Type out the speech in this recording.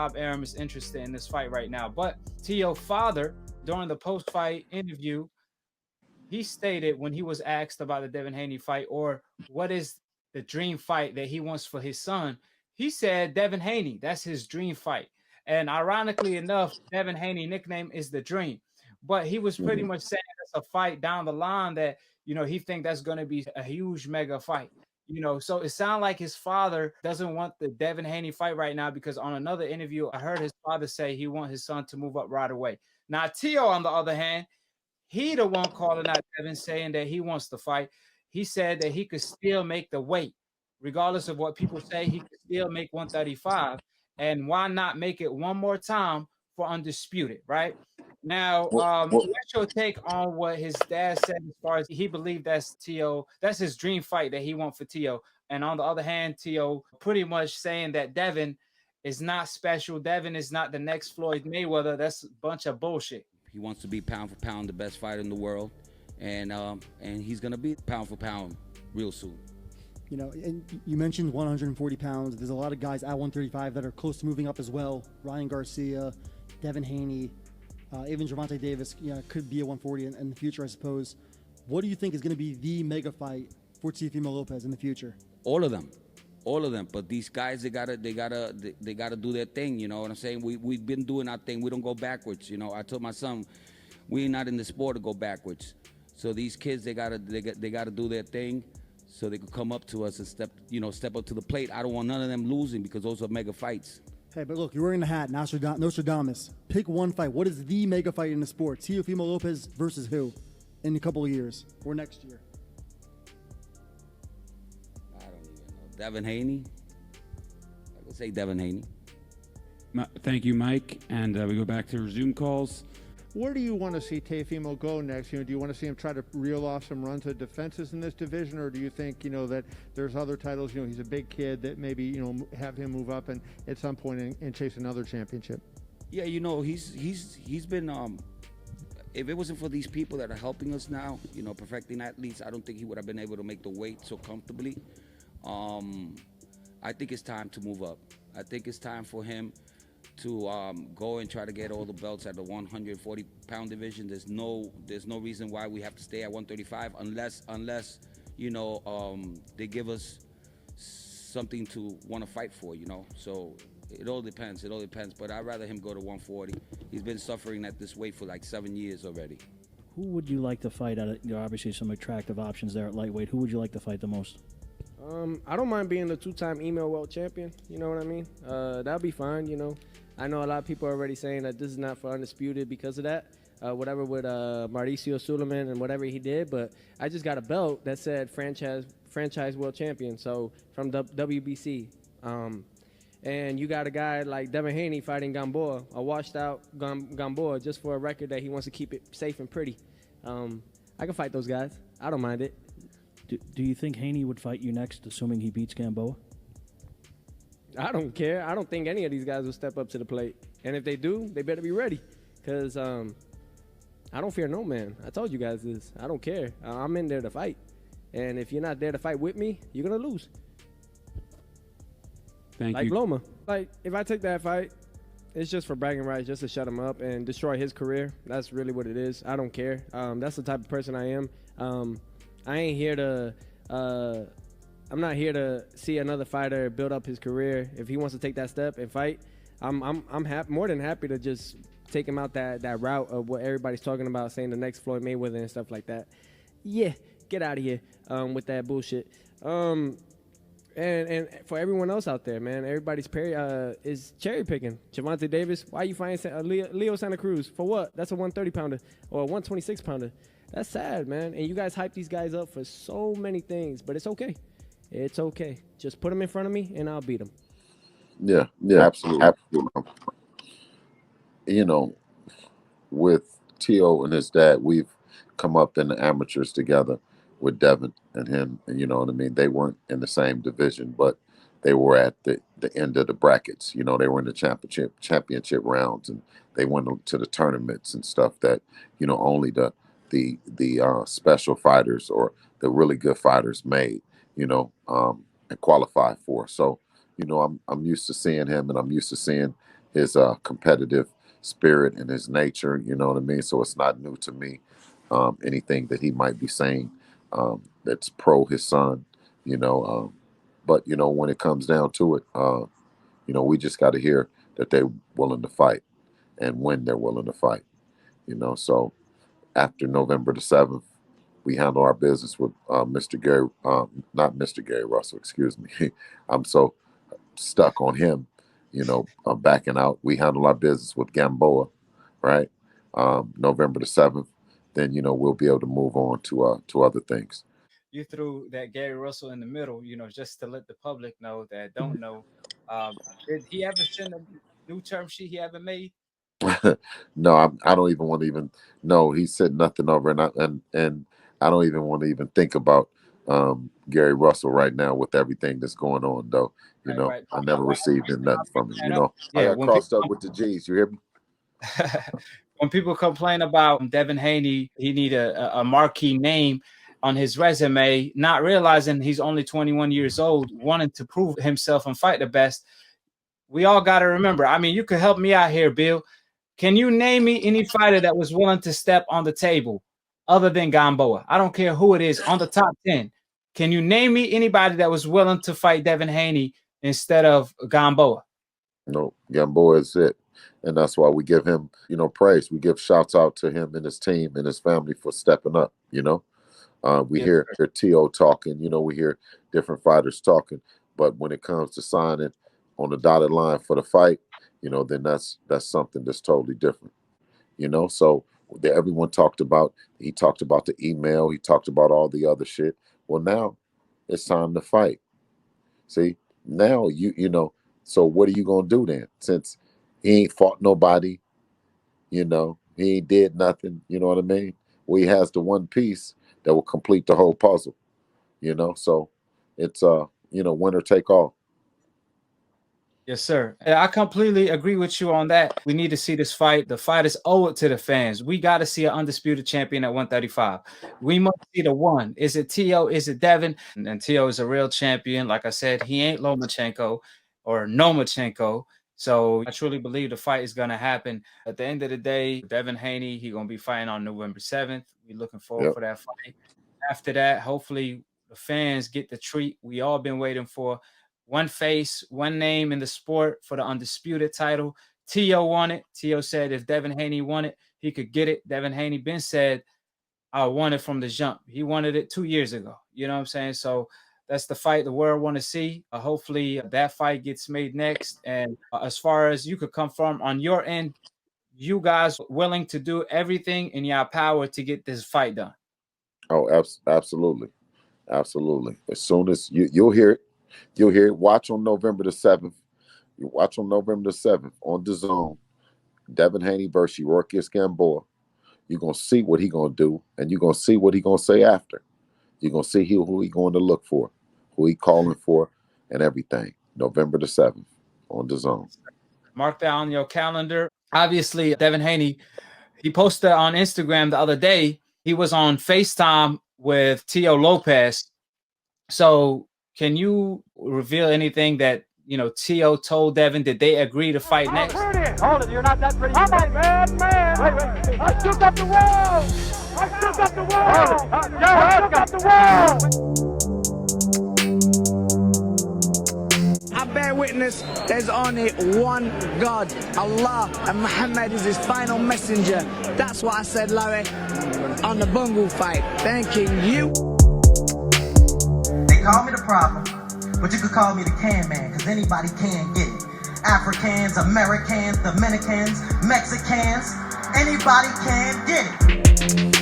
Bob Arum is interested in this fight right now. But Teo's father, during the post-fight interview, he stated when he was asked about the Devin Haney fight or what is the dream fight that he wants for his son, he said Devin Haney. That's his dream fight. And ironically enough, Devin Haney nickname is the Dream. But he was pretty much saying it's a fight down the line that, he think that's going to be a huge mega fight. So it sounds like his father doesn't want the Devin Haney fight right now because on another interview, I heard his father say he want his son to move up right away. Now, Teo, on the other hand, he the one calling out Devin saying that he wants to fight. He said that he could still make the weight. Regardless of what people say, he could still make 135. And why not make it one more time for undisputed, right? Now, what's your take on what his dad said as far as he believed that's his dream fight that he wants for Teo? And on the other hand, Teo pretty much saying that Devin is not special. Devin is not the next Floyd Mayweather. That's a bunch of bullshit. He wants to be pound for pound the best fighter in the world, and he's gonna be pound for pound real soon. And you mentioned 140 pounds. There's a lot of guys at 135 that are close to moving up as well. Ryan Garcia, Devin Haney, even Gervonta Davis, could be a 140 in the future, I suppose. What do you think is going to be the mega fight for Teofimo Lopez in the future? All of them. But these guys, they gotta do their thing. You know what I'm saying? We've been doing our thing. We don't go backwards. I told my son, we're not in the sport to go backwards. So these kids, they gotta do their thing, so they could come up to us and step up to the plate. I don't want none of them losing because those are mega fights. Hey, but look, you're wearing the hat, Nostradamus. Pick one fight. What is the mega fight in the sport? Teofimo Lopez versus who in a couple of years or next year? Devin Haney. I would say Devin Haney. Thank you, Mike. And we go back to resume calls. Where do you want to see Teofimo go next? Do you want to see him try to reel off some runs of defenses in this division, or do you think, that there's other titles? He's a big kid that maybe, have him move up and at some point and chase another championship. Yeah, he's been. If it wasn't for these people that are helping us now, perfecting athletes, I don't think he would have been able to make the weight so comfortably. I think it's time to move up. I think it's time for him to go and try to get all the belts at the 140-pound division. There's no reason why we have to stay at 135 unless they give us something to want to fight for. So it all depends. But I'd rather him go to 140. He's been suffering at this weight for like 7 years already. Who would you like to fight at? Obviously some attractive options there at lightweight. Who would you like to fight the most? I don't mind being the two-time email world champion. You know what I mean? That'll be fine. I know a lot of people are already saying that this is not for undisputed because of that. Whatever with Mauricio Suleiman and whatever he did, but I just got a belt that said franchise world champion. So from the WBC, and you got a guy like Devin Haney fighting Gamboa, a washed-out Gamboa, just for a record that he wants to keep it safe and pretty. I can fight those guys. I don't mind it. Do you think Haney would fight you next, assuming he beats Gamboa? I don't care. I don't think any of these guys will step up to the plate. And if they do, they better be ready. Because I don't fear no man. I told you guys this. I don't care. I'm in there to fight. And if you're not there to fight with me, you're going to lose. Thank you. Like Loma. Like, if I take that fight, it's just for bragging rights, just to shut him up and destroy his career. That's really what it is. I don't care. That's the type of person I am. I ain't here to I'm not here to see another fighter build up his career. If he wants to take that step and fight, I'm more than happy to just take him out that route of what everybody's talking about, saying the next Floyd Mayweather and stuff like that. Yeah, get out of here with that bullshit. And for everyone else out there, man, everybody's is cherry picking. Gervonta Davis, why you fighting Leo Santa Cruz? For what? That's a 130 pounder or a 126 pounder. That's sad, man. And you guys hype these guys up for so many things, but it's okay. It's okay. Just put them in front of me, and I'll beat them. Yeah, absolutely. With Teo and his dad, we've come up in the amateurs together with Devin and him, and you know what I mean? They weren't in the same division, but they were at the end of the brackets. They were in the championship rounds, and they went to the tournaments and stuff that, only the special fighters or the really good fighters made, and qualify for. So, I'm used to seeing him, and I'm used to seeing his competitive spirit and his nature. You know what I mean? So it's not new to me. Anything that he might be saying that's pro his son, you know. But you know, when it comes down to it, you know, we just got to hear that they're willing to fight and when they're willing to fight. You know, so after November the 7th, we handle our business with Mr. Gary, not Mr. Gary Russell, excuse me. I'm so stuck on him, you know, backing out. We handle our business with Gamboa, right? November the 7th, then, you know, we'll be able to move on to other things. You threw that Gary Russell in the middle, you know, just to let the public know that don't know. Did he ever send a new term sheet he haven't made? No, I don't even want to even. No, he said nothing over, and I don't even want to even think about Gary Russell right now with everything that's going on. Though, you know, Right. I never received nothing from him. You know, Yeah, I got when crossed people- up with the G's. You hear me? When people complain about Devin Haney, he need a marquee name on his resume, not realizing he's only 21 years old, wanting to prove himself and fight the best. We all got to remember. I mean, you could help me out here, Bill. Can you name me any fighter that was willing to step on the table other than Gamboa? I don't care who it is on the top 10. Can you name me anybody that was willing to fight Devin Haney instead of Gamboa? No, Gamboa is it. And that's why we give him, you know, praise. We give shouts out to him and his team and his family for stepping up, you know. We hear T.O. talking, you know, we hear different fighters talking. But when it comes to signing on the dotted line for the fight, you know, then that's something that's totally different, you know. So everyone talked about, he talked about the email, he talked about all the other shit. Well, now it's time to fight. See, now you know, so what are you gonna do then? Since he ain't fought nobody, you know, he ain't did nothing, you know what I mean? Well, he has the one piece that will complete the whole puzzle, you know. So it's you know, winner take all. Yes, sir. I completely agree with you on that. We need to see this fight. The fighters owe it to the fans. We got to see an undisputed champion at 135. We must see the one. Is it T.O.? Is it Devin? And T.O. is a real champion. Like I said, he ain't Lomachenko or Nomachenko. So I truly believe the fight is going to happen. At the end of the day, Devin Haney, he's going to be fighting on November 7th. We're looking forward for that fight. After that, hopefully the fans get the treat we all been waiting for. One face, one name in the sport for the undisputed title. T.O. won it. T.O. said if Devin Haney won it, he could get it. Devin Haney been said, I won it from the jump. He wanted it 2 years ago. You know what I'm saying? So that's the fight the world want to see. Hopefully that fight gets made next. And as far as you could come from on your end, you guys willing to do everything in your power to get this fight done. Oh, absolutely. Absolutely. As soon as you'll hear it. You'll hear it. Watch on November the 7th. You watch on November the 7th on DAZN. Devin Haney versus Yorkis Gamboa. You're going to see what he's going to do, and you're going to see what he's going to say after. You're going to see who he's going to look for, who he's calling for, and everything. November the 7th on DAZN. Mark that on your calendar. Obviously, Devin Haney, he posted on Instagram the other day, he was on FaceTime with Teofimo Lopez. So can you reveal anything that, you know, T.O. told Devin? Did they agree to fight next? Hold it, you're not that pretty. I'm a bad man. Wait. I shook up the world. I shook up the world. I shook up the world. I bear witness, there's only one God, Allah, and Muhammad is his final messenger. That's what I said, Larry, on the Bungle fight. Thanking you. They call me the problem, but you could call me the can man, because anybody can get it. Africans, Americans, Dominicans, Mexicans, anybody can get it.